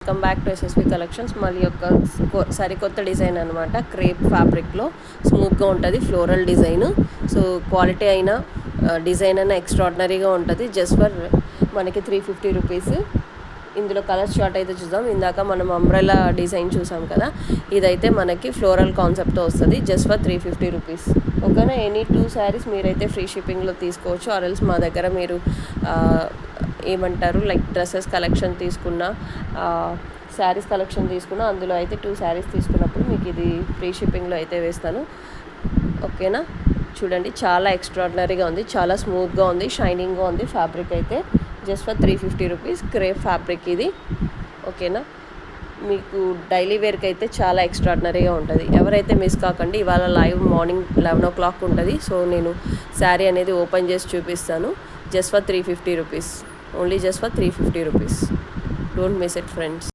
Come back to SSP collections. మళ్ళీ ఒక సరికొత్త డిజైన్ అనమాట. క్రేప్ ఫ్యాబ్రిక్లో స్మూత్గా ఉంటుంది, ఫ్లోరల్ డిజైన్. సో క్వాలిటీ అయినా డిజైన్ అయినా ఎక్స్ట్రాడినరీగా ఉంటుంది. జస్ట్ ఫర్ మనకి 350 రూపీస్. ఇందులో కలర్ చార్ట్ అయితే చూద్దాం. ఇందాక మనం అంబ్రెల్లా డిజైన్ చూసాం కదా, ఇదైతే మనకి ఫ్లోరల్ కాన్సెప్ట్తో వస్తుంది. Just for 350 rupees. ఓకేనా. ఎనీ 2 శారీస్ మీరైతే ఫ్రీ షిప్పింగ్లో తీసుకోవచ్చు. ఆర్ఎల్స్ మా దగ్గర మీరు ఏమంటారు లైక్ డ్రెస్సెస్ కలెక్షన్ తీసుకున్న, శారీస్ కలెక్షన్ తీసుకున్న, అందులో అయితే 2 శారీస్ తీసుకున్నప్పుడు మీకు ఇది ఫ్రీ షిప్పింగ్లో అయితే వేస్తాను. ఓకేనా. చూడండి, చాలా ఎక్స్ట్రాడినరీగా ఉంది, చాలా స్మూత్గా ఉంది, షైనింగ్గా ఉంది. ఫ్యాబ్రిక్ అయితే just for 350 rupees. Crepe fabric ఇది. ఓకేనా. మీకు డైలీ వేర్కి అయితే చాలా ఎక్స్ట్రాడినరీగా ఉంటుంది. ఎవరైతే మిస్ కాకండి. ఇవాళ లైవ్ మార్నింగ్ 11 o'clock ఉంటుంది. సో నేను శారీ అనేది ఓపెన్ చేసి చూపిస్తాను. Just for 350 rupees. Only just for 350 rupees. Don't miss it friends.